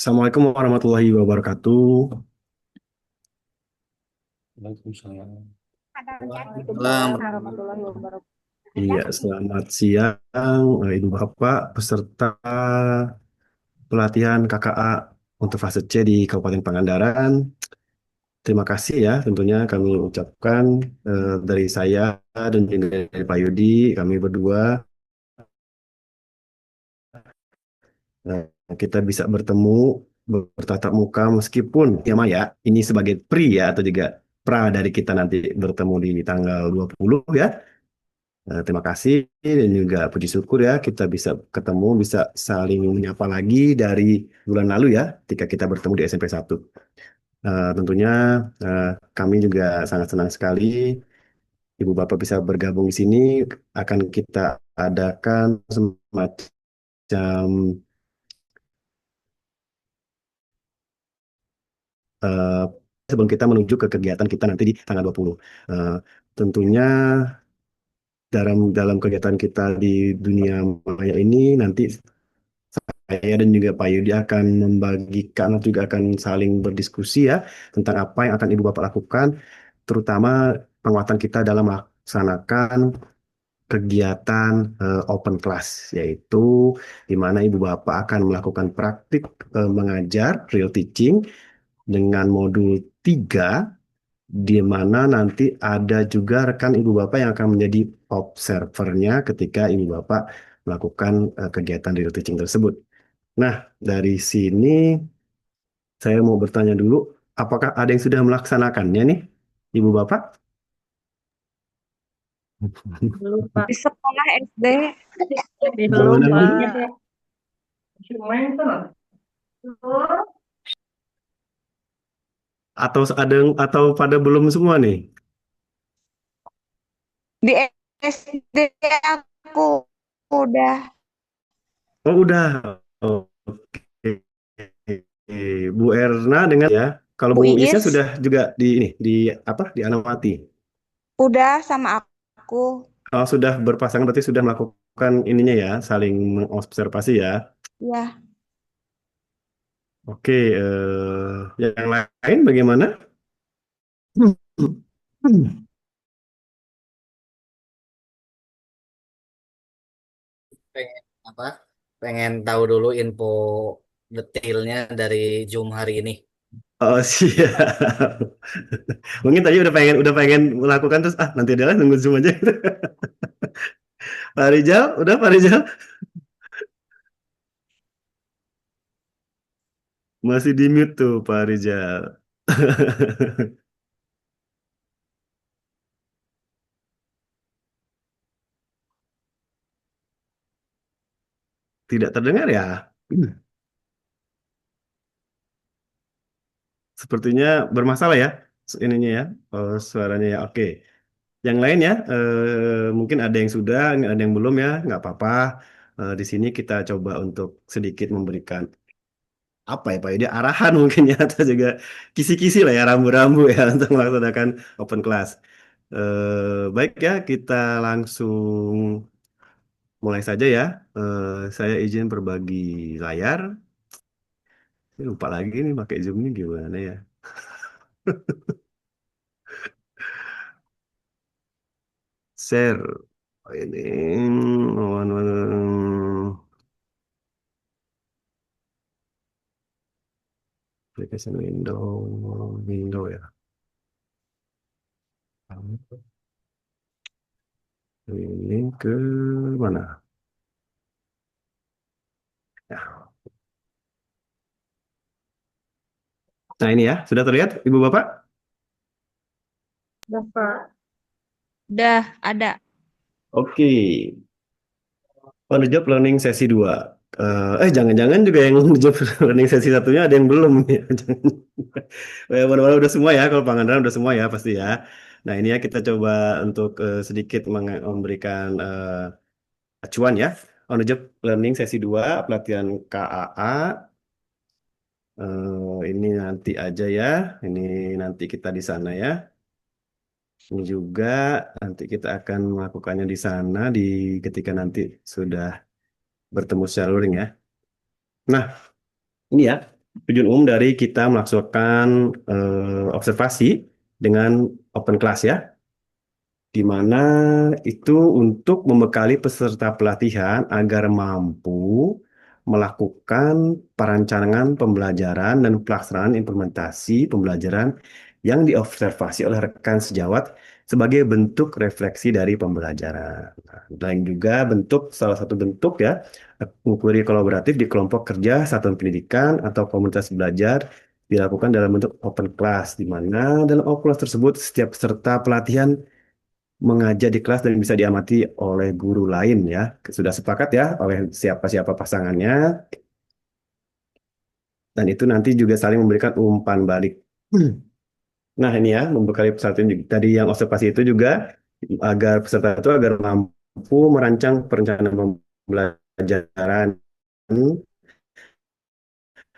Assalamualaikum warahmatullahi wabarakatuh. Waalaikumsalam. Waalaikumsalam warahmatullahi wabarakatuh. Iya, selamat siang, Ibu Bapak, peserta pelatihan KKA untuk fase C di Kabupaten Pangandaran. Terima kasih ya, tentunya kami ucapkan dari saya dan juga dari Pak Yudi, kami berdua eh, kita bisa bertemu bertatap muka meskipun ya Maya ini sebagai pri ya atau juga pra dari kita nanti bertemu di tanggal 20 ya. Terima kasih dan juga puji syukur ya kita bisa ketemu, bisa saling menyapa lagi dari bulan lalu ya ketika kita bertemu di SMP 1. Tentunya eh, kami juga sangat senang sekali Ibu Bapak bisa bergabung di sini. Akan kita adakan semacam eh, sebelum kita menuju ke kegiatan kita nanti di tanggal 20. Eh, Tentunya dalam dalam kegiatan kita di dunia maya ini nanti saya dan juga Pak Yudi akan membagikan atau juga akan saling berdiskusi ya tentang apa yang akan Ibu Bapak lakukan, terutama penguatan kita dalam melaksanakan kegiatan open class, yaitu di mana Ibu Bapak akan melakukan praktik mengajar real teaching dengan modul 3, di mana nanti ada juga rekan Ibu Bapak yang akan menjadi observernya ketika Ibu Bapak melakukan kegiatan real teaching tersebut. Nah, dari sini saya mau bertanya dulu, apakah ada yang sudah melaksanakannya nih, Ibu Bapak? Belum, Pak. Di sekolah SD. Belum, Gimana, Bu? Pak. Atau pada belum semua nih? Di SD aku udah. Oh, udah. Oke. Bu Erna dengan ya. Kalau Bu Bu Isnya Iis sudah juga di ini di apa? Di Anamati. udah sama aku. Kalau sudah berpasangan berarti sudah melakukan ininya ya, saling mengobservasi ya. Ya, Oke, yang lain bagaimana? Pengen apa? Pengen tahu dulu info detailnya dari Zoom hari ini. Oh siap. Mungkin tadi udah pengen melakukan terus nanti adalah nunggu Zoom aja. Pak Rizal, udah Pak Rizal masih di mute tuh Pak Rizal. Tidak terdengar ya? Sepertinya bermasalah ya ininya ya, suaranya ya. Oke. Yang lain ya, mungkin ada yang sudah, ada yang belum ya, nggak apa-apa. Di sini kita coba untuk sedikit memberikan apa ya Pak ya, dia arahan mungkin ya atau juga kisi-kisi lah ya rambu-rambu ya untuk melaksanakan open class. Baik ya, kita langsung mulai saja ya. Saya izin berbagi layar. Ini lupa lagi nih pakai Zoom ini gimana ya. Share. Oh, ini application window ya. Ini ke mana? Ya. Nah ini ya, sudah terlihat Ibu Bapak? Udah, Pak. udah ada. Oke, on the job learning sesi 2. Jangan-jangan juga yang on the job learning sesi satunya ada yang belum ya. Walau udah semua ya, kalau Pangandaran udah semua ya pasti ya. Nah ini ya kita coba untuk sedikit memberikan acuan ya. On the job learning sesi 2 pelatihan KAA. Ini nanti aja ya. Ini nanti kita di sana ya. Ini juga nanti kita akan melakukannya di sana di ketika nanti sudah bertemu secara luring ya. Nah, ini ya. Tujuan umum dari kita melaksanakan observasi dengan open class ya, di mana itu untuk membekali peserta pelatihan agar mampu melakukan perancangan pembelajaran dan pelaksanaan implementasi pembelajaran yang diobservasi oleh rekan sejawat sebagai bentuk refleksi dari pembelajaran. Nah, dan juga salah satu bentuk ya, inquiry kolaboratif di kelompok kerja satuan pendidikan atau komunitas belajar dilakukan dalam bentuk open class, di mana dalam open class tersebut setiap peserta pelatihan mengajar di kelas dan bisa diamati oleh guru lain ya. Sudah sepakat ya oleh siapa-siapa pasangannya, dan itu nanti juga saling memberikan umpan balik. Nah, ini ya, membekali peserta tadi yang observasi itu juga agar peserta itu agar mampu merancang perencanaan pembelajaran,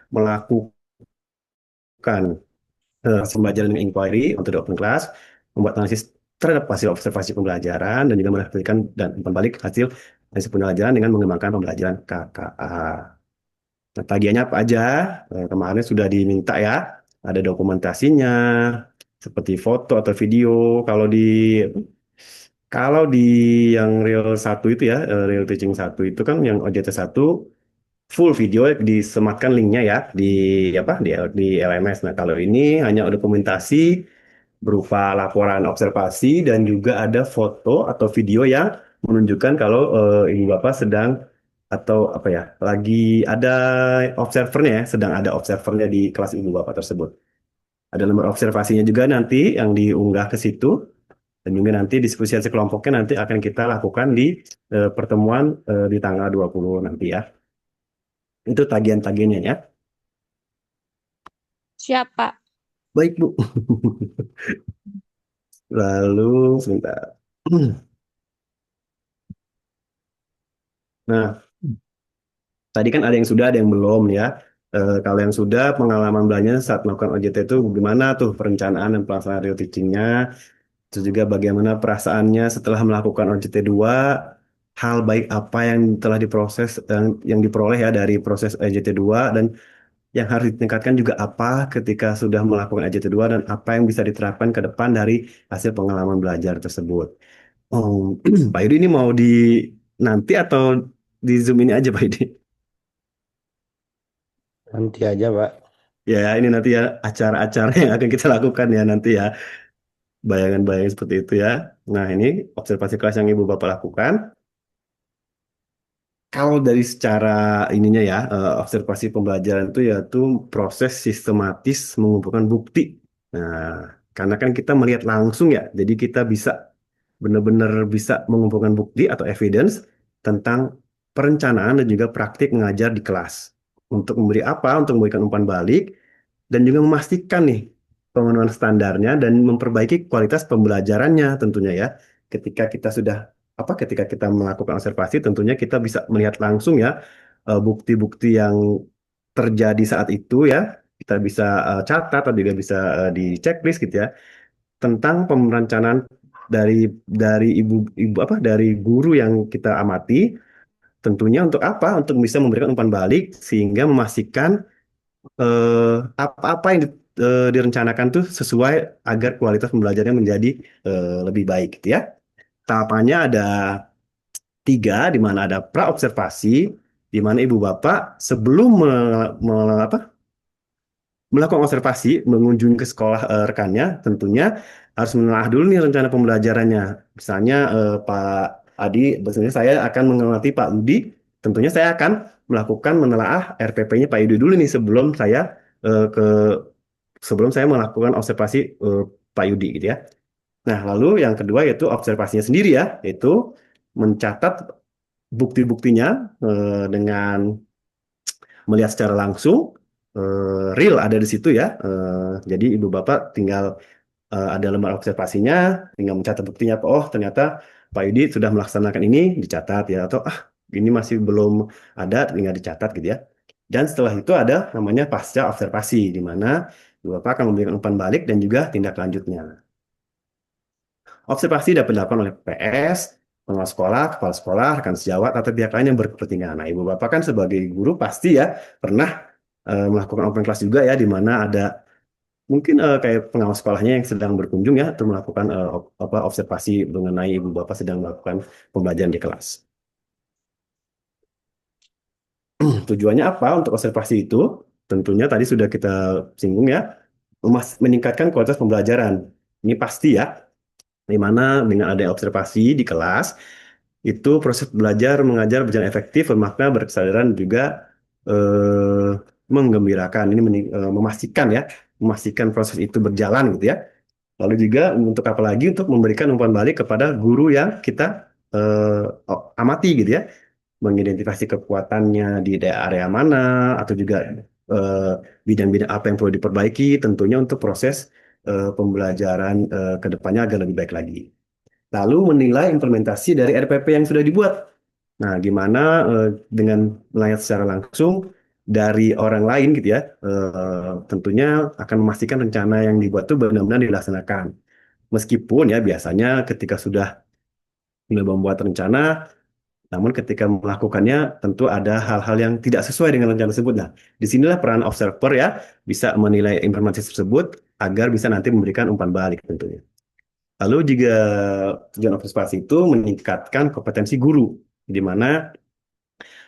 melakukan pembelajaran dengan inquiry untuk the open class, membuat analisis terhadap hasil observasi pembelajaran, dan juga merefleksikan dan umpan balik hasil pembelajaran dengan mengembangkan pembelajaran KKA. Nah, tagihannya apa aja? Kemarin sudah diminta ya, ada dokumentasinya, seperti foto atau video. Kalau di kalau di yang real satu itu ya, real teaching satu itu kan yang OJT satu full video disematkan linknya ya di apa di LMS. Nah, kalau ini hanya dokumentasi berupa laporan observasi dan juga ada foto atau video yang menunjukkan kalau ibu bapak sedang atau apa ya lagi ada observernya ya, sedang ada observernya di kelas ibu bapak tersebut. Ada lembar observasinya juga nanti yang diunggah ke situ, dan juga nanti diskusi hasil kelompoknya nanti akan kita lakukan di pertemuan di tanggal 20 nanti ya. Itu tagihan-tagihannya ya. Siapa? Baik, Bu. Lalu sebentar. Nah, tadi kan ada yang sudah, ada yang belum ya. Kalau yang sudah, pengalaman belajarnya saat melakukan OJT itu gimana tuh perencanaan dan pelaksanaan real teaching-nya, terus juga bagaimana perasaannya setelah melakukan OJT 2, hal baik apa yang telah diproses, yang diperoleh ya dari proses OJT 2, dan yang harus ditingkatkan juga apa ketika sudah melakukan OJT 2, dan apa yang bisa diterapkan ke depan dari hasil pengalaman belajar tersebut. Oh, Pak Yudi ini mau di nanti atau di Zoom ini aja Pak Yudi? Nanti aja, Pak. Ya, ini nanti ya acara-acara yang akan kita lakukan ya nanti ya. Bayangan-bayangan seperti itu ya. Nah, ini observasi kelas yang Ibu Bapak lakukan. Kalau dari secara ininya ya, observasi pembelajaran itu yaitu proses sistematis mengumpulkan bukti. Nah, karena kan kita melihat langsung ya, jadi kita bisa benar-benar bisa mengumpulkan bukti atau evidence tentang perencanaan dan juga praktik mengajar di kelas. Untuk memberi apa? Untuk memberikan umpan balik dan juga memastikan nih pemenuhan standarnya dan memperbaiki kualitas pembelajarannya tentunya ya. Ketika kita sudah ketika kita melakukan observasi tentunya kita bisa melihat langsung ya bukti-bukti yang terjadi saat itu ya. Kita bisa catat atau juga bisa di checklist gitu ya tentang perencanaan dari ibu dari guru yang kita amati, tentunya untuk apa? Untuk bisa memberikan umpan balik sehingga memastikan apa-apa yang direncanakan tuh sesuai agar kualitas pembelajarannya menjadi lebih baik gitu ya. Tahapannya ada 3, di mana ada pra-observasi, di mana ibu bapak sebelum melakukan observasi, mengunjungi ke sekolah rekannya, tentunya harus menelaah dulu nih rencana pembelajarannya. Misalnya Pak Adi, biasanya saya akan mengamati Pak Yudi, tentunya saya akan melakukan menelaah RPP-nya Pak Yudi dulu nih eh, ke sebelum saya melakukan observasi Pak Yudi gitu ya. Nah, lalu yang kedua yaitu observasinya sendiri ya, yaitu mencatat bukti-buktinya dengan melihat secara langsung, real ada di situ ya. Jadi ibu bapak tinggal ada lembar observasinya, tinggal mencatat buktinya. Oh ternyata Pak Yudi sudah melaksanakan ini, dicatat ya. Atau ini masih belum ada, tinggal dicatat gitu ya. Dan setelah itu ada namanya pasca observasi, di mana ibu bapak akan memberikan umpan balik dan juga tindak lanjutnya. Observasi dapat dilakukan oleh PS, pengelola sekolah, kepala sekolah, rekan sejawat, atau pihak lain yang berkepentingan. Nah, ibu bapak kan sebagai guru pasti ya pernah melakukan open class juga ya, di mana ada mungkin kayak pengawas sekolahnya yang sedang berkunjung ya, untuk melakukan observasi mengenai ibu bapak sedang melakukan pembelajaran di kelas. Tujuannya apa untuk observasi itu? Tentunya tadi sudah kita singgung ya, meningkatkan kualitas pembelajaran. Ini pasti ya, di mana dengan adanya observasi di kelas, itu proses belajar mengajar berjalan efektif, bermakna, berkesadaran juga eh, menggembirakan. Ini memastikan ya, memastikan proses itu berjalan gitu ya. Lalu juga untuk apa lagi untuk memberikan umpan balik kepada guru yang kita amati gitu ya, mengidentifikasi kekuatannya di area mana atau juga eh, bidang-bidang apa yang perlu diperbaiki tentunya untuk proses pembelajaran ke depannya agar lebih baik lagi. Lalu menilai implementasi dari RPP yang sudah dibuat. Nah, gimana dengan melihat secara langsung dari orang lain gitu ya, tentunya akan memastikan rencana yang dibuat itu benar-benar dilaksanakan. Meskipun ya biasanya ketika sudah membuat rencana, namun ketika melakukannya tentu ada hal-hal yang tidak sesuai dengan rencana tersebut. Nah, disinilah peran observer ya, bisa menilai informasi tersebut agar bisa nanti memberikan umpan balik tentunya. Lalu juga tujuan observasi itu meningkatkan kompetensi guru, di mana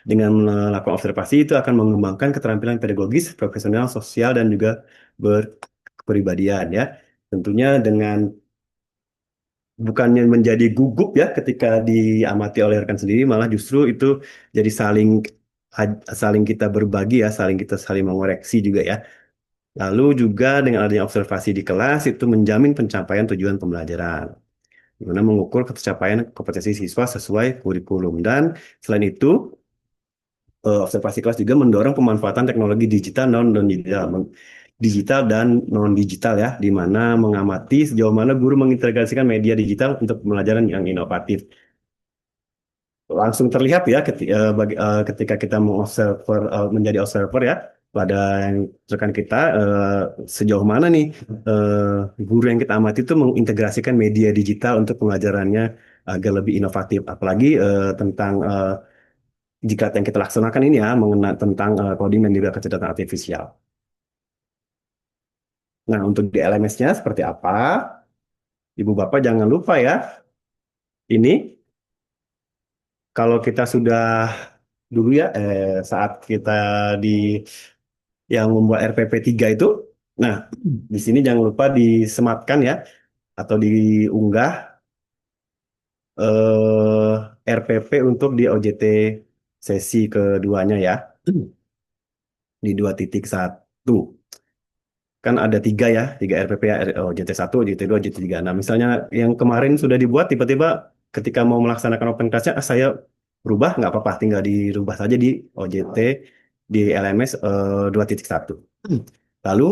dengan melakukan observasi itu akan mengembangkan keterampilan pedagogis, profesional, sosial, dan juga berkepribadian ya. Tentunya dengan bukannya menjadi gugup ya ketika diamati oleh rekan sendiri, malah justru itu jadi saling kita berbagi ya, saling mengoreksi juga ya. Lalu juga dengan adanya observasi di kelas itu menjamin pencapaian tujuan pembelajaran, di mana mengukur tercapaian kompetensi siswa sesuai kurikulum. Dan selain itu, observasi kelas juga mendorong pemanfaatan teknologi digital digital dan non digital ya, di mana mengamati sejauh mana guru mengintegrasikan media digital untuk pembelajaran yang inovatif. Langsung terlihat ya ketika kita menjadi observer ya pada yang rekan kita, sejauh mana nih guru yang kita amati itu mengintegrasikan media digital untuk pengajarannya agar lebih inovatif, apalagi tentang jika yang kita laksanakan ini ya mengenai tentang coding dan juga kecerdasan artifisial. Nah, untuk di LMS-nya seperti apa? Ibu Bapak jangan lupa ya, ini kalau kita sudah dulu ya, saat kita di yang membuat RPP 3 itu, nah di sini jangan lupa disematkan ya, atau diunggah RPP untuk di OJT sesi keduanya ya, di 2.1. Kan ada tiga ya, tiga RPP ya, JT1, JT2, JT3. Nah, misalnya yang kemarin sudah dibuat, tiba-tiba ketika mau melaksanakan open class-nya, saya rubah, nggak apa-apa, tinggal dirubah saja di OJT, di LMS 2.1. Lalu,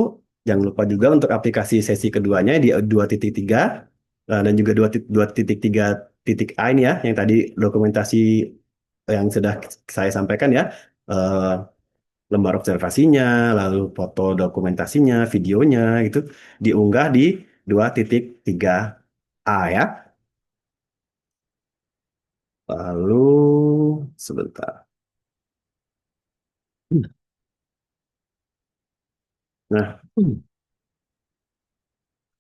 jangan lupa juga untuk aplikasi sesi keduanya di 2.3, dan juga 2.3 A ini ya, yang tadi dokumentasi yang sudah saya sampaikan ya, eh, lembar observasinya, lalu foto dokumentasinya, videonya itu diunggah di 2.3 A ya. Lalu sebentar. Nah,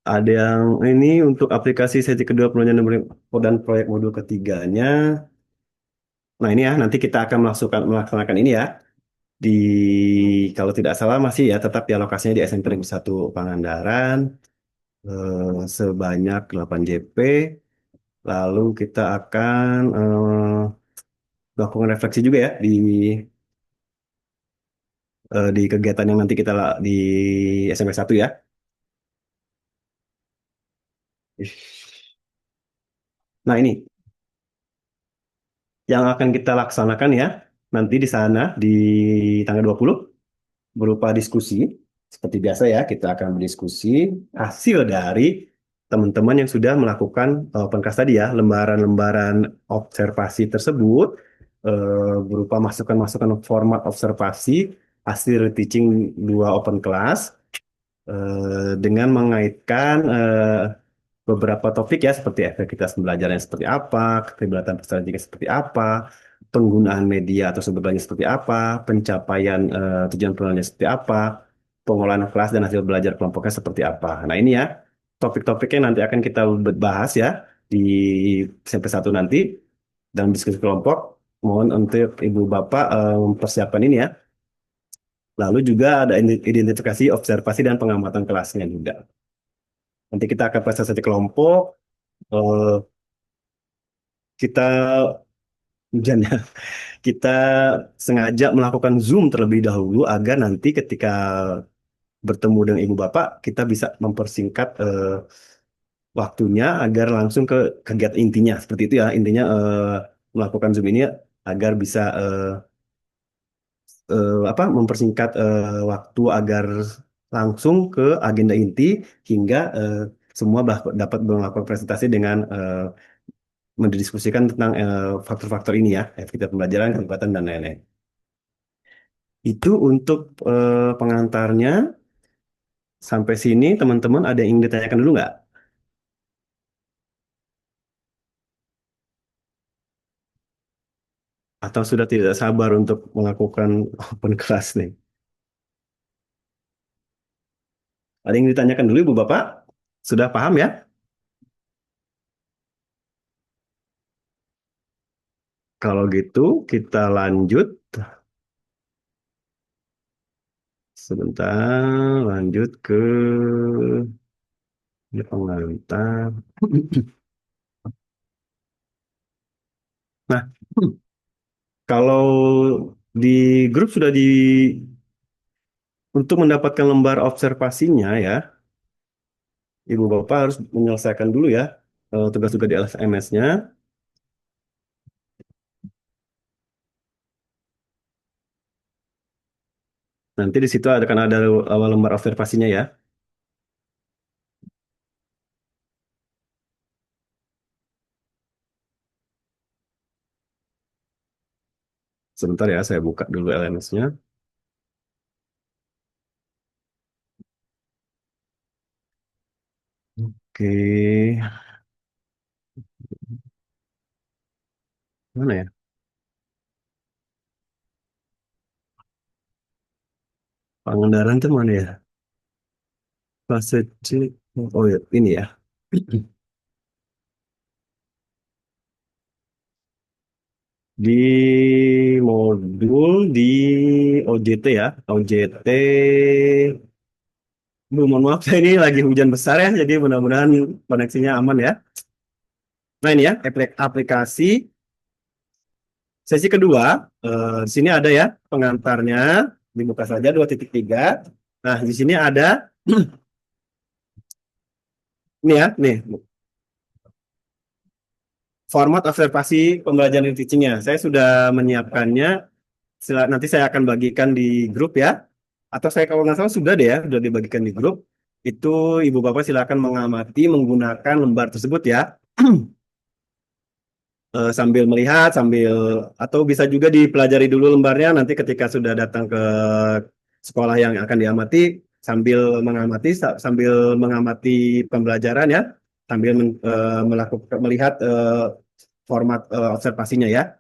ada yang ini untuk aplikasi sesi kedua penelitian dan proyek modul ketiganya. Nah, ini ya nanti kita akan melaksanakan ini ya di, kalau tidak salah masih ya tetap ya lokasinya di SMP Negeri 1 Pangandaran, sebanyak 8 JP. Lalu kita akan melakukan refleksi juga ya di kegiatan yang nanti kita di SMP 1 ya. Nah, ini yang akan kita laksanakan ya nanti di sana di tanggal 20 berupa diskusi. Seperti biasa ya, kita akan berdiskusi hasil dari teman-teman yang sudah melakukan open class tadi ya, lembaran-lembaran observasi tersebut, berupa masukan-masukan format observasi hasil teaching 2 open class, dengan mengaitkan beberapa topik ya seperti efektivitas pembelajaran seperti apa, keterlibatan peserta didik seperti apa, penggunaan media atau sumber belajar seperti apa, pencapaian tujuan penilaiannya seperti apa, pengolahan kelas dan hasil belajar kelompoknya seperti apa. Nah ini ya, topik-topiknya nanti akan kita bahas ya di SMP 1 nanti dalam diskusi kelompok. Mohon untuk Ibu Bapak mempersiapkan ini ya. Lalu juga ada identifikasi, observasi, dan pengamatan kelasnya juga. Nanti kita akan presentasi kelompok, eh, kita hujan ya. Kita sengaja melakukan Zoom terlebih dahulu agar nanti ketika bertemu dengan Ibu Bapak, kita bisa mempersingkat waktunya agar langsung ke kegiatan intinya. Seperti itu ya, intinya melakukan Zoom ini agar bisa apa mempersingkat waktu agar langsung ke agenda inti hingga semua dapat melakukan presentasi dengan mendiskusikan tentang faktor-faktor ini ya, efektivitas pembelajaran, kecepatan, dan lain-lain. Itu untuk pengantarnya. Sampai sini teman-teman ada yang ingin ditanyakan dulu nggak? Atau sudah tidak sabar untuk melakukan open class nih? Ada yang ditanyakan dulu Ibu Bapak? Sudah paham ya? Kalau gitu kita lanjut. Sebentar, lanjut ke ini pengantar. Nah, kalau di grup sudah untuk mendapatkan lembar observasinya ya, Ibu Bapak harus menyelesaikan dulu ya tugas-tugas di LSMS-nya. Nanti di situ akan ada awal lembar observasinya ya. Sebentar ya, saya buka dulu LMS-nya. Oke, mana ya? Pengendaraan itu mana ya? Fase C. Oh ya, ini ya. Di modul di OJT ya. OJT. Bu, mohon maaf, saya ini lagi hujan besar ya, jadi mudah-mudahan koneksinya aman ya. Nah ini ya, aplikasi sesi kedua. Di sini ada ya pengantarnya. Dibuka saja 2.3. Nah, di sini ada ini ya, nih format observasi pembelajaran dan teachingnya. Saya sudah menyiapkannya. Nanti saya akan bagikan di grup ya. Atau saya kalau nggak salah sudah deh ya, sudah dibagikan di grup. Itu Ibu Bapak silakan mengamati menggunakan lembar tersebut ya. Sambil melihat, sambil atau bisa juga dipelajari dulu lembarnya. Nanti ketika sudah datang ke sekolah yang akan diamati, sambil mengamati pembelajaran ya, sambil melakukan melihat format observasinya ya.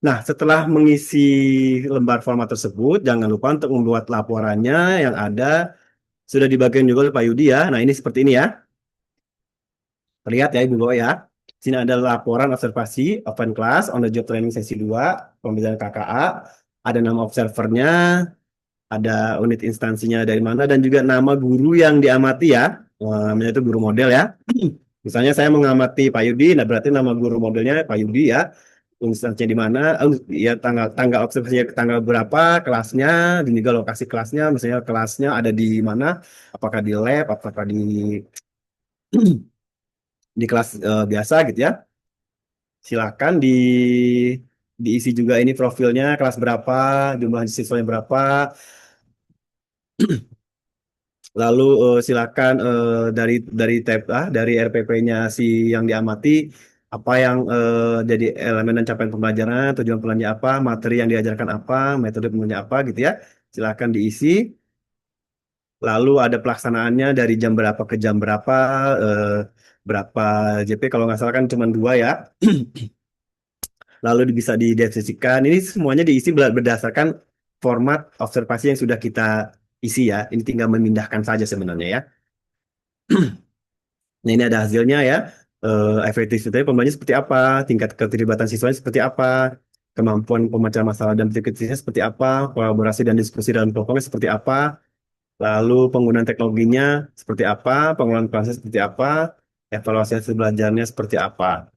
Nah, setelah mengisi lembar format tersebut, jangan lupa untuk membuat laporannya yang ada sudah dibagikan juga oleh Pak Yudi ya. Nah, ini seperti ini ya. Lihat ya Ibu Bapak ya. Sini ada laporan observasi open class on the job training sesi 2 pembelajaran KKA. Ada nama observernya, ada unit instansinya dari mana, dan juga nama guru yang diamati ya. Namanya itu guru model ya. Misalnya saya mengamati Pak Yudi, nah berarti nama guru modelnya Pak Yudi ya. Instansinya di mana, ya tanggal tanggal observasinya tanggal berapa, kelasnya, dan juga lokasi kelasnya, misalnya kelasnya ada di mana, apakah di lab, apakah di kelas biasa gitu ya. Silakan diisi juga ini profilnya, kelas berapa, jumlah siswanya berapa, lalu silakan dari RPP-nya si yang diamati apa yang jadi elemen dan capaian pembelajaran, tujuan pelajarannya apa, materi yang diajarkan apa, metode pembelajarannya apa gitu ya. Silakan diisi. Lalu ada pelaksanaannya dari jam berapa ke jam berapa, berapa JP kalau nggak salah kan cuma 2 ya. lalu bisa dideskripsikan. Ini semuanya diisi berdasarkan format observasi yang sudah kita isi ya. Ini tinggal memindahkan saja sebenarnya ya. Nah, ini ada hasilnya ya. Efektivitas pembelajaran seperti apa, tingkat keterlibatan siswanya seperti apa, kemampuan pemecahan masalah dan berpikir kritisnya seperti apa, kolaborasi dan diskusi dalam kelompoknya seperti apa, lalu penggunaan teknologinya seperti apa, pengelolaan kelasnya seperti apa, evaluasi hasil belajarnya seperti apa.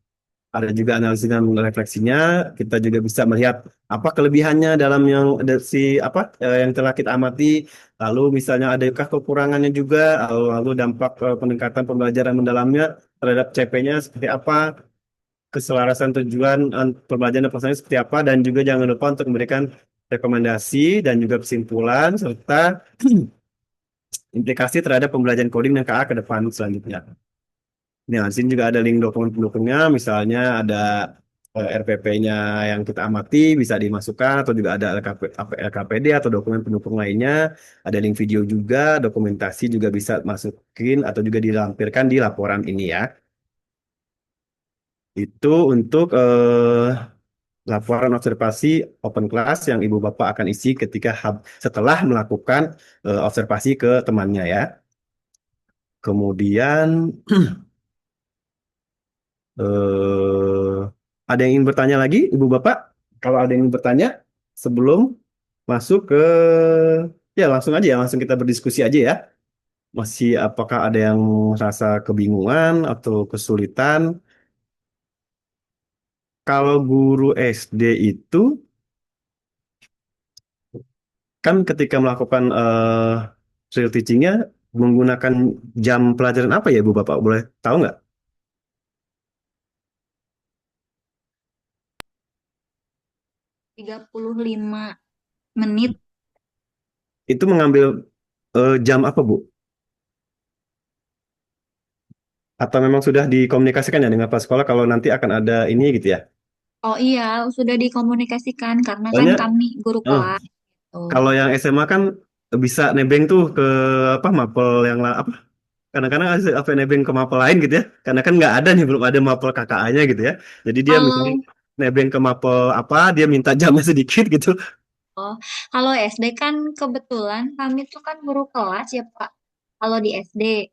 Ada juga analisis dan refleksinya. Kita juga bisa melihat apa kelebihannya dalam yang yang telah kita amati. Lalu misalnya adakah kekurangannya juga, lalu dampak peningkatan pembelajaran mendalamnya terhadap CP-nya seperti apa, keselarasan tujuan pembelajaran dan pelaksanaannya seperti apa, dan juga jangan lupa untuk memberikan rekomendasi dan juga kesimpulan serta implikasi terhadap pembelajaran coding dan KA ke depan selanjutnya. Nah, di sini juga ada link dokumen pendukungnya, misalnya ada RPP-nya yang kita amati bisa dimasukkan atau juga ada LKPD atau dokumen pendukung lainnya. Ada link video juga, dokumentasi juga bisa masukin atau juga dilampirkan di laporan ini ya. Itu untuk laporan observasi open class yang Ibu Bapak akan isi ketika setelah melakukan observasi ke temannya ya. Kemudian Eh, ada yang ingin bertanya lagi, Ibu Bapak? Kalau ada yang ingin bertanya sebelum masuk ke ya langsung aja ya, langsung kita berdiskusi aja ya. Masih apakah ada yang rasa kebingungan atau kesulitan? Kalau guru SD itu kan ketika melakukan real teachingnya menggunakan jam pelajaran apa ya, Ibu Bapak? Boleh tahu nggak? 35 menit. Itu mengambil jam apa, Bu? Atau memang sudah dikomunikasikan ya dengan kepala sekolah kalau nanti akan ada ini gitu ya? Oh iya, sudah dikomunikasikan karena kan Soalnya kami guru eh, kelas. Tuh. kalau yang SMA kan bisa nebeng tuh ke apa mapel yang apa? Kadang-kadang ada apa nebeng ke mapel lain gitu ya. Karena kan nggak ada nih belum ada mapel KKA-nya gitu ya. Jadi dia misalnya Kalau nebeng ke mapel apa dia minta jamnya sedikit gitu. oh, kalau SD kan kebetulan kami tuh kan guru kelas ya Pak. Kalau di SD.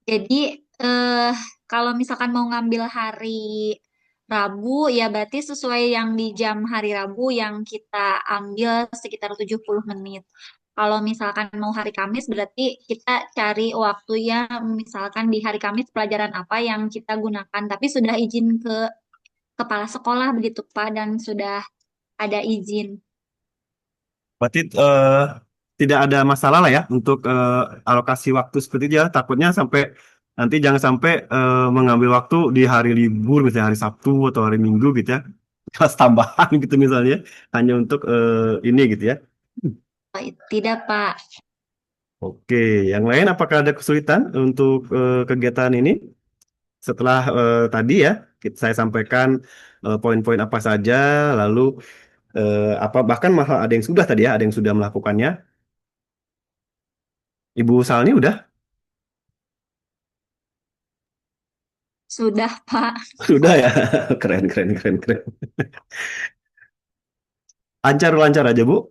Jadi eh kalau misalkan mau ngambil hari Rabu ya berarti sesuai yang di jam hari Rabu yang kita ambil sekitar 70 menit. Kalau misalkan mau hari Kamis berarti kita cari waktu yang misalkan di hari Kamis pelajaran apa yang kita gunakan. Tapi sudah izin ke kepala sekolah begitu Pak dan sudah ada izin. Berarti tidak ada masalah lah ya untuk alokasi waktu seperti itu ya. Takutnya sampai nanti jangan sampai mengambil waktu di hari libur misalnya hari Sabtu atau hari Minggu gitu ya. Kelas tambahan gitu misalnya hanya untuk ini gitu ya. Tidak Pak. Oke, yang lain apakah ada kesulitan untuk kegiatan ini? Setelah tadi ya, saya sampaikan poin-poin apa saja, lalu apa bahkan malah ada yang sudah tadi ya, ada yang sudah melakukannya. Ibu Salni udah, Sudah Pak. sudah ya, keren, keren, keren, keren. Lancar-lancar aja Bu,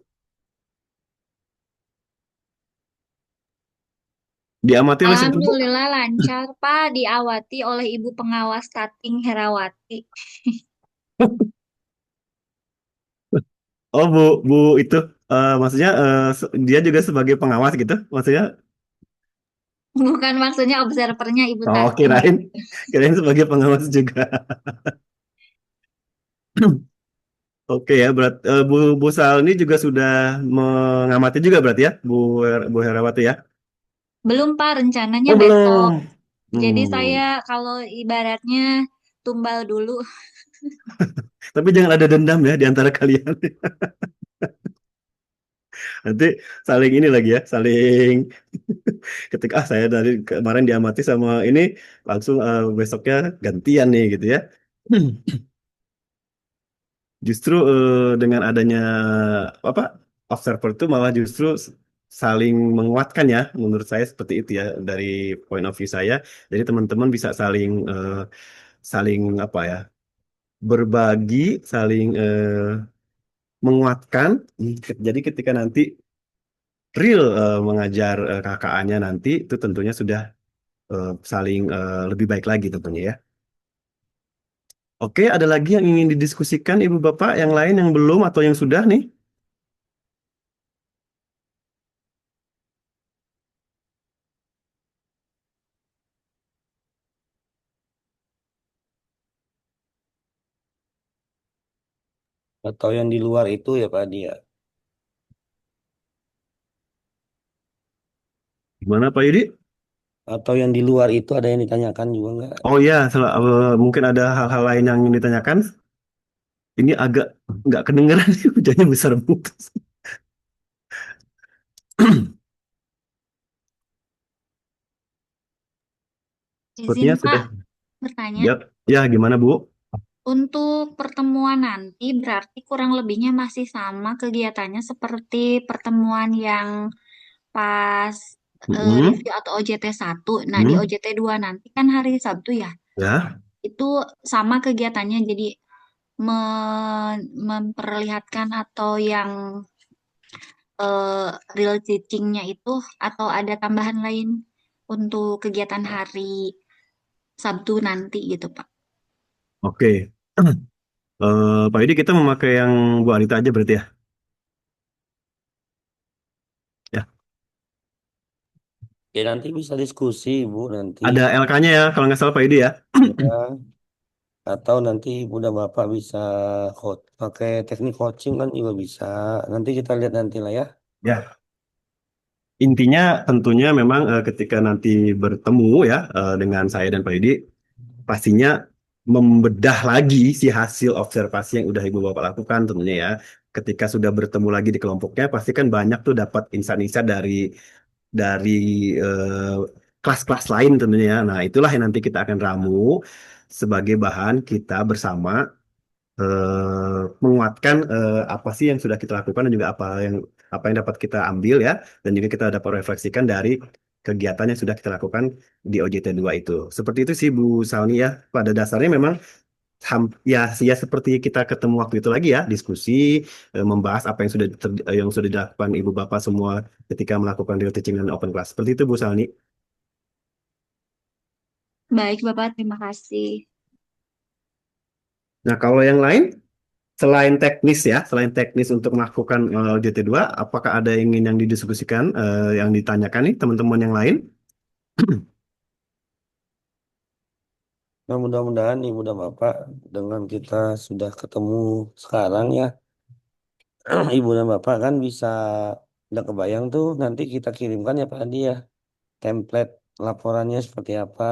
diamati oleh siapa Bu? Alhamdulillah lancar, Pak. Diawati oleh Ibu Pengawas Tating Herawati. Oh Bu itu, maksudnya dia juga sebagai pengawas gitu, maksudnya? Bukan maksudnya observernya Ibu Oh Tating. kirain sebagai pengawas juga. Oke ya, Bu Salni juga sudah mengamati juga berarti ya, Bu Herawati ya? Belum, Pak. Rencananya Oh besok. belum. Jadi Hmm. saya kalau ibaratnya tumbal dulu. Tapi jangan ada dendam ya di antara kalian. Nanti saling ini lagi ya, saling ketika saya dari kemarin diamati sama ini langsung besoknya gantian nih gitu ya. Justru dengan adanya apa observer itu malah justru saling menguatkan ya, menurut saya seperti itu ya dari point of view saya. Jadi teman-teman bisa saling saling apa ya berbagi, saling menguatkan. Jadi ketika nanti real mengajar KKA-nya nanti itu tentunya sudah saling lebih baik lagi tentunya ya. Oke, ada lagi yang ingin didiskusikan Ibu Bapak yang lain yang belum atau yang sudah nih? Atau yang di luar itu ya Pak Dia. Gimana Pak Yudi? Atau yang di luar itu ada yang ditanyakan juga nggak? Oh ya, mungkin ada hal-hal lain yang ingin ditanyakan. Ini agak nggak kedengeran sih, hujannya besar banget. Izin Sepertinya sudah. Pak bertanya. Ya, ya gimana Bu? Untuk pertemuan nanti berarti kurang lebihnya masih sama kegiatannya seperti pertemuan yang pas Mm-mm. review atau OJT 1. Nah, di Mm. OJT 2 nanti kan hari Sabtu ya. Ya, Itu sama kegiatannya jadi memperlihatkan atau yang real teachingnya itu atau ada tambahan lain untuk kegiatan hari Sabtu nanti gitu, Pak. oke. Pak Yudi kita memakai yang Bu Anita aja berarti ya? Ya, Ya nanti bisa diskusi Bu nanti. ada LK-nya ya kalau nggak salah Pak Yudi ya? Ya. Atau nanti Ibu dan Bapak bisa pakai teknik coaching kan juga bisa. Nanti kita lihat nanti lah ya. Ya, intinya tentunya memang ketika nanti bertemu ya dengan saya dan Pak Yudi, pastinya membedah lagi si hasil observasi yang udah Ibu Bapak lakukan tentunya ya. Ketika sudah bertemu lagi di kelompoknya, pasti kan banyak tuh dapat insight-insight dari eh, kelas-kelas lain tentunya ya. Nah, itulah yang nanti kita akan ramu sebagai bahan kita bersama menguatkan apa sih yang sudah kita lakukan dan juga apa yang dapat kita ambil ya, dan juga kita dapat refleksikan dari kegiatan yang sudah kita lakukan di OJT 2 itu. Seperti itu sih Bu Salni ya. Pada dasarnya memang ya seperti kita ketemu waktu itu lagi ya, diskusi membahas apa yang sudah dilakukan Ibu Bapak semua ketika melakukan real teaching dan open class. Seperti itu Bu Salni. Baik, Bapak, terima kasih. Nah, kalau yang lain selain teknis untuk melakukan JT2, apakah ada yang didiskusikan, yang ditanyakan nih teman-teman yang lain? Nah, mudah-mudahan Ibu dan Bapak dengan kita sudah ketemu sekarang ya, Ibu dan Bapak kan bisa udah kebayang tuh nanti kita kirimkan ya Pak Andi ya, template laporannya seperti apa,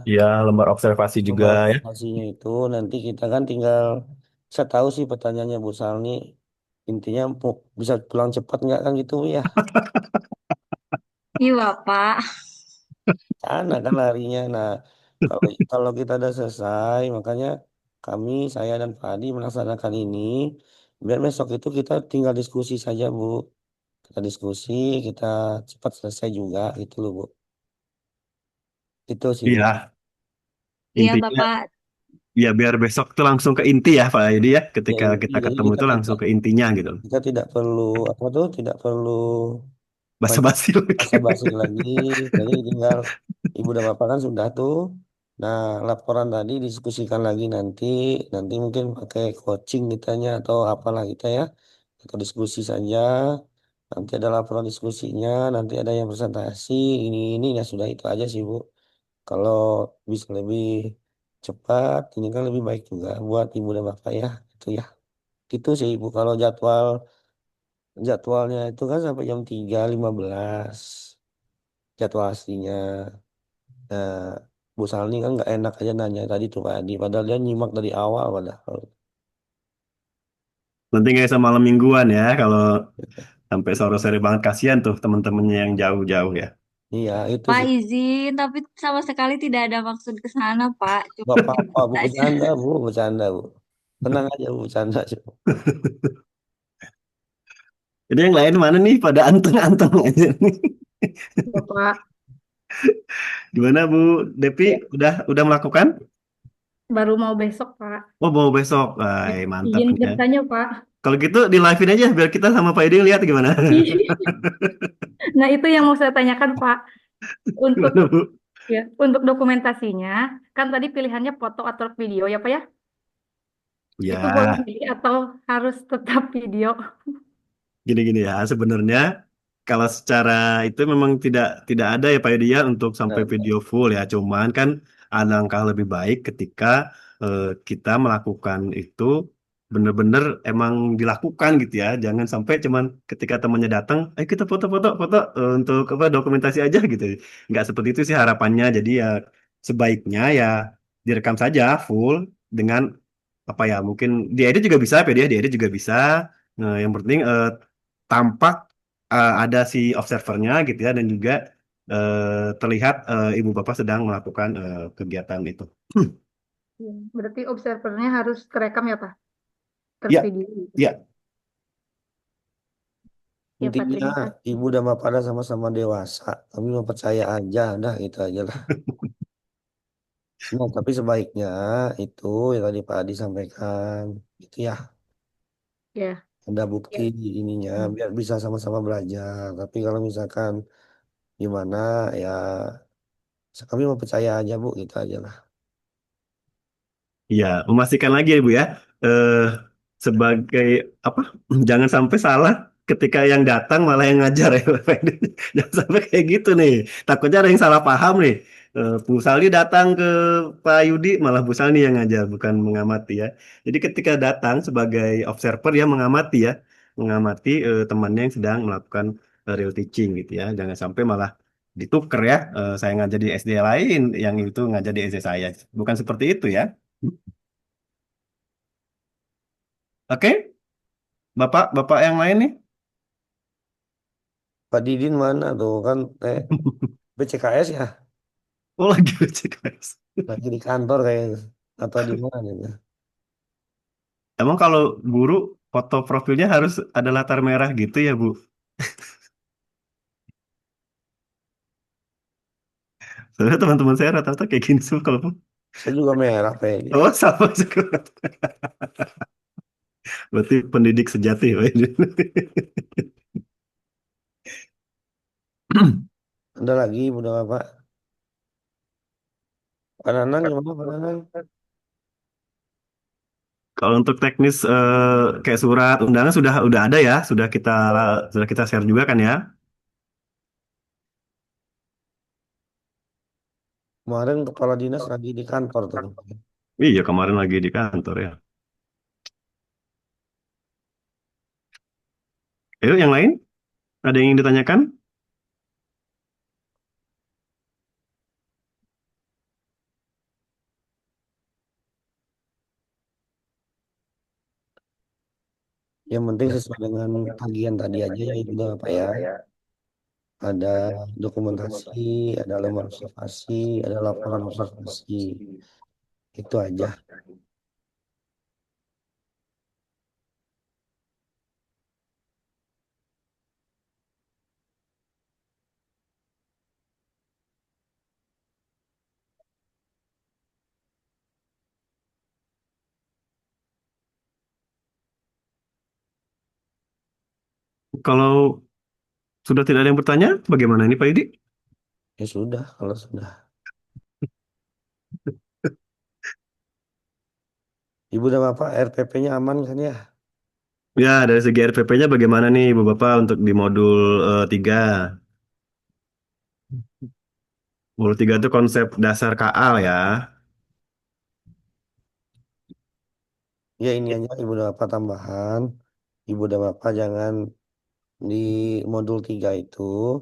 Ya, lembar observasi juga nomor ya. aplikasinya itu nanti kita kan tinggal saya tahu sih pertanyaannya Bu Salni intinya bisa pulang cepat nggak kan gitu ya. Iya, Bapak. Sana kan larinya. Nah, kalau kita udah selesai, makanya kami, saya dan Pak Adi melaksanakan ini. Biar besok itu kita tinggal diskusi saja, Bu. Kita diskusi, kita cepat selesai juga, gitu loh, Bu. Itu sih, Bu. Iya, Iya, intinya Bapak. ya biar besok tuh langsung ke inti ya Pak Edi ya. Ya Ketika inti, kita jadi ketemu kita itu langsung tidak ke intinya gitu. kita tidak perlu apa tuh, tidak perlu banyak Basa-basi lagi. basa-basi lagi. Jadi tinggal Ibu dan Bapak kan sudah tuh. Nah, laporan tadi diskusikan lagi nanti. Nanti mungkin pakai coaching kitanya atau apalah kita ya. Atau diskusi saja. Nanti ada laporan diskusinya. Nanti ada yang presentasi. Ini ya sudah itu aja sih Bu. Kalau bisa lebih cepat, ini kan lebih baik juga buat Ibu dan Bapak ya. Itu ya. Itu sih Ibu. Kalau jadwalnya itu kan sampai jam 3.15 jadwal aslinya. Nah, Bu Salni kan nggak enak aja nanya tadi tuh Pak Adi. Padahal dia nyimak dari awal padahal. Nanti nggak sama malam mingguan ya kalau sampai sore-sore banget, kasihan tuh teman-temannya yang jauh-jauh ya. Iya, itu Pak sih. izin, tapi sama sekali tidak ada maksud ke sana, Pak. Cuma Gak apa-apa, Bu. saja. Bercanda, Bu. Bercanda, Bu. Tenang aja, Bu. Bercanda. Jadi yang lain mana nih pada anteng-anteng aja nih. Bapak. Gimana Bu Depi, Ya. udah melakukan? baru mau besok, Pak. Oh, mau besok. Ay, mantap Izin nih ya. kerjanya, Pak. Kalau gitu di live-in aja biar kita sama Pak Eding lihat gimana. Nah, itu yang mau saya tanyakan, Pak. Untuk Gimana, Bu? ya, untuk dokumentasinya, kan tadi pilihannya foto atau video ya, Pak ya? Itu boleh Ya, milih atau harus tetap video? gini-gini ya. Sebenarnya kalau secara itu memang tidak tidak ada ya Pak Edi ya untuk sampai Nah, video full ya. Cuman kan alangkah lebih baik ketika kita melakukan itu benar-benar emang dilakukan gitu ya. Jangan sampai cuman ketika temannya datang, kita foto-foto foto untuk apa dokumentasi aja gitu. Nggak seperti itu sih harapannya. Jadi ya sebaiknya ya direkam saja full dengan apa ya mungkin diedit juga bisa Pak Edi ya diedit juga bisa. Nah, yang penting tampak ada si observernya gitu ya dan juga terlihat ibu bapak sedang melakukan kegiatan itu. Ya, berarti observernya harus terekam ya, Pak? Ya, Tervideo gitu. ya, Ya, Pak, intinya terima kasih. ibu dan bapak ada sama-sama dewasa. Kami mau percaya aja, dah itu aja lah. Nah, tapi sebaiknya itu yang tadi Pak Adi sampaikan, itu ya Ya, ada bukti ya. ininya Hmm. biar bisa sama-sama belajar. Tapi kalau misalkan gimana ya kami mau percaya aja Bu, gitu aja lah. ya, memastikan lagi ya Bu ya, eh, sebagai apa? Jangan sampai salah ketika yang datang malah yang ngajar ya. Jangan sampai kayak gitu nih. Takutnya ada yang salah paham nih. Bu Saldi datang ke Pak Yudi malah Bu Saldi yang ngajar bukan mengamati ya. Jadi ketika datang sebagai observer ya mengamati ya, mengamati temannya yang sedang melakukan real teaching gitu ya. Jangan sampai malah ditukar ya. Saya ngajar di SD lain, yang itu ngajar di SD saya. Bukan seperti itu ya. Oke, Bapak yang lain nih. Pak Didin mana tuh kan BCKS ya Oh, lagi cek. lagi di kantor kayak atau di mana gitu. Emang kalau guru foto profilnya harus ada latar merah gitu ya, Bu? Soalnya teman-teman saya rata-rata kayak gini semua kalau Saya juga merah kayak oh sama juga. Berarti pendidik sejati, Pak. ada lagi udah Bapak. Pak Nanang gimana Pak Nanang? Kalau untuk teknis kayak surat undangan sudah ada ya, sudah kita share juga kan ya. Kemarin kepala dinas lagi di kantor tuh. Iya, kemarin lagi di kantor ya. Ayo, yang lain? Ada yang ingin ditanyakan? Yang penting sesuai dengan tagihan tadi aja ya itu udah Pak ya. Ada dokumentasi, ada lembar observasi, ada laporan observasi. Itu aja. Kalau sudah tidak ada yang bertanya, bagaimana ini Pak Yudi? Ya sudah kalau sudah. Ibu dan Bapak RPP-nya aman kan ya? Ya, dari segi RPP-nya bagaimana nih Ibu Bapak untuk di modul 3? Modul 3 itu konsep dasar KA ya. Ya ini aja Ibu dan Bapak tambahan. Ibu dan Bapak jangan di modul 3 itu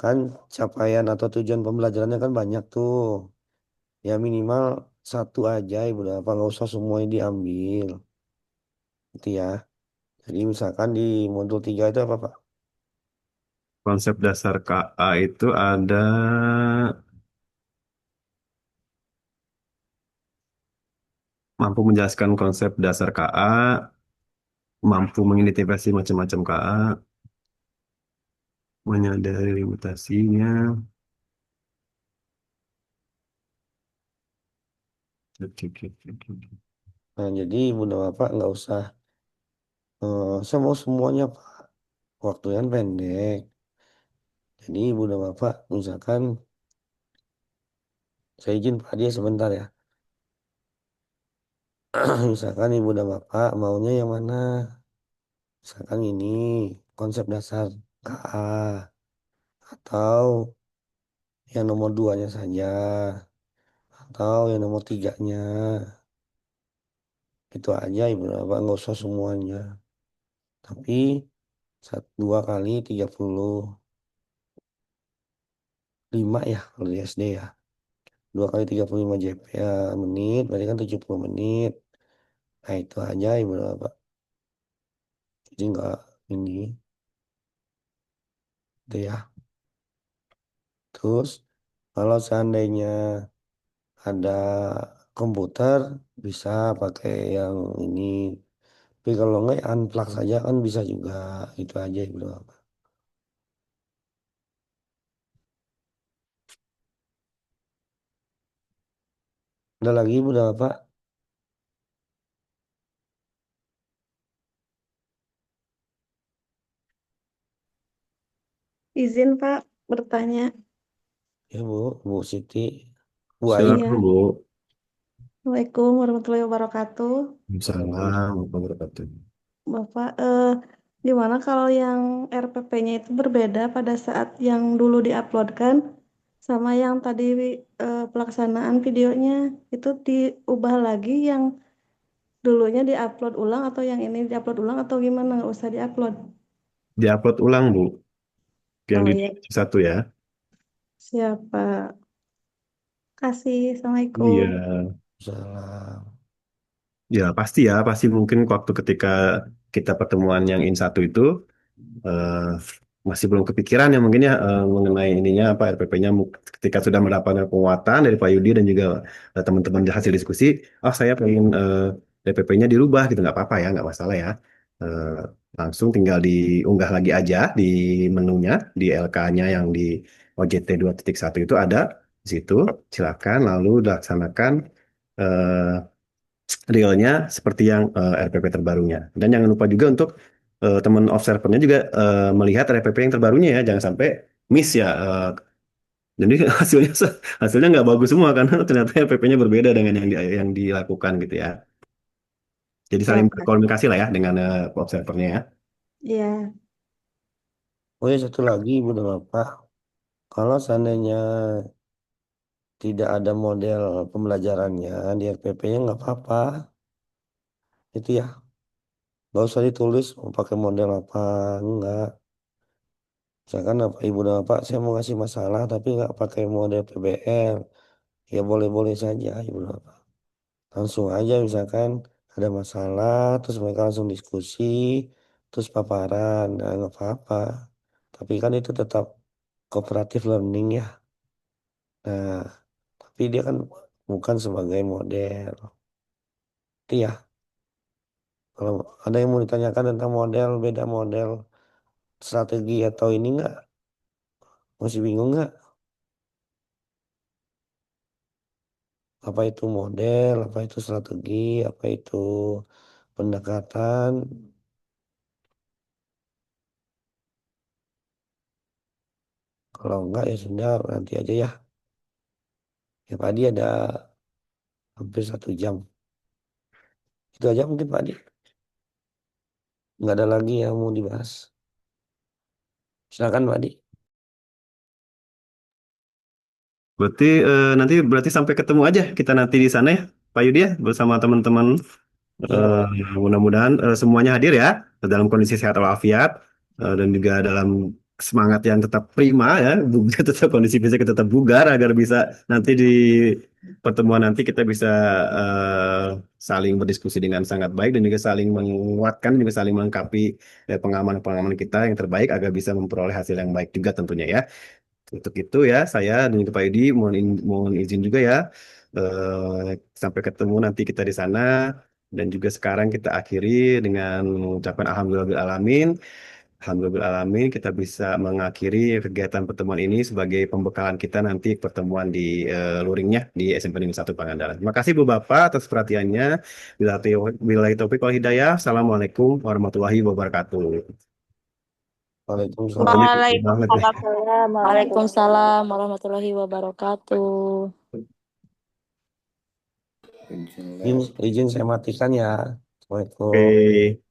kan capaian atau tujuan pembelajarannya kan banyak tuh. Ya minimal satu aja Ibu dan Bapak nggak usah semuanya diambil. Gitu ya. Jadi misalkan di modul 3 itu apa Pak? Konsep dasar KA itu ada mampu menjelaskan konsep dasar KA, mampu mengidentifikasi macam-macam KA, menyadari limitasinya. Oke, oke, oke, oke. Nah, jadi Bunda Bapak nggak usah saya mau semuanya Pak. Waktunya kan pendek. Jadi Bunda Bapak misalkan saya izin Pak dia sebentar ya. Misalkan Ibu dan Bapak maunya yang mana? Misalkan ini konsep dasar KA atau yang nomor duanya saja atau yang nomor tiganya. Itu aja Ibu dan Bapak nggak usah semuanya. Tapi 2 kali 35 ya kalau di SD ya. 2 kali 35 JP ya, menit berarti kan 70 menit. Nah itu aja Ibu dan Bapak. Jadi nggak ini itu ya. Terus kalau seandainya ada komputer bisa pakai yang ini. Tapi kalau enggak ya unplug saja kan bisa juga. Itu aja Ibu Bapak. Ada lagi Ibu Bapak? Izin Pak bertanya. Ya Bu Siti, Bu Ayu. Silakan, Iya. Bu. Assalamualaikum warahmatullahi wabarakatuh. Assalamualaikum warahmatullahi wabarakatuh. Bapak, gimana kalau yang RPP-nya itu berbeda pada saat yang dulu diuploadkan sama yang tadi pelaksanaan videonya itu diubah lagi yang dulunya diupload ulang atau yang ini diupload ulang atau gimana nggak usah diupload? Diupload ulang, Bu. Yang Oh di iya, satu ya. siapa? Kasih, Iya. Assalamualaikum. Salam. Ya, pasti mungkin waktu ketika kita pertemuan yang in satu itu eh, masih belum kepikiran ya mungkin ya mengenai ininya apa RPP-nya ketika sudah mendapatkan penguatan dari Pak Yudi dan juga teman-teman di hasil diskusi, oh saya pengen RPP-nya dirubah gitu nggak apa-apa ya nggak masalah ya. Eh, Langsung tinggal diunggah lagi aja di menunya di LK-nya yang di OJT 2.1 itu ada di situ, silakan lalu laksanakan eh, realnya seperti yang RPP terbarunya. Dan jangan lupa juga untuk teman observernya juga melihat RPP yang terbarunya ya, jangan sampai miss ya. Jadi hasilnya nggak bagus semua karena ternyata RPP-nya berbeda dengan yang dilakukan gitu ya. Jadi saling Siap, Pak. berkomunikasi lah ya dengan observernya ya. Iya, Oh ya satu lagi Ibu dan Bapak. Kalau seandainya tidak ada model pembelajarannya di RPP-nya nggak apa-apa. Itu ya. Nggak usah ditulis mau pakai model apa. Enggak. Misalkan apa Ibu dan Bapak saya mau ngasih masalah tapi nggak pakai model PBL. Ya boleh-boleh saja Ibu dan Bapak. Langsung aja misalkan ada masalah terus mereka langsung diskusi terus paparan. Nah, nggak apa-apa. Tapi kan itu tetap cooperative learning ya. Nah, tapi dia kan bukan sebagai model. Itu ya. Kalau ada yang mau ditanyakan tentang model, beda model, strategi atau ini nggak? Masih bingung nggak? Apa itu model, apa itu strategi, apa itu pendekatan? Kalau enggak ya sudah nanti aja ya. Ya Pak Adi ada hampir 1 jam. Itu aja mungkin Pak Adi. Nggak ada lagi yang mau dibahas. Silakan Pak Adi. Berarti nanti berarti sampai ketemu aja kita nanti di sana ya, Pak Yudi ya, bersama teman-teman. Iya Eh, Pak. Mudah-mudahan semuanya hadir ya dalam kondisi sehat walafiat dan juga dalam semangat yang tetap prima ya, tetap kondisi fisik tetap bugar agar bisa nanti di pertemuan nanti kita bisa eh, saling berdiskusi dengan sangat baik dan juga saling menguatkan juga saling melengkapi pengalaman-pengalaman kita yang terbaik agar bisa memperoleh hasil yang baik juga tentunya ya. Untuk itu ya, saya dan juga Pak Yudi mohon izin juga ya. Sampai ketemu nanti kita di sana. Dan juga sekarang kita akhiri dengan mengucapkan Alhamdulillah alamin. Alhamdulillah kita bisa mengakhiri kegiatan pertemuan ini sebagai pembekalan kita nanti pertemuan di luringnya di SMP Negeri 1 Pangandaran. Terima kasih Bu Bapak atas perhatiannya. Bila taufiq wal hidayah. Assalamualaikum warahmatullahi wabarakatuh. Waalaikumsalam. Ini banget deh. Waalaikumsalam Waalaikumsalam warahmatullahi wabarakatuh. Izin saya matikan ya. Assalamualaikum. Oke.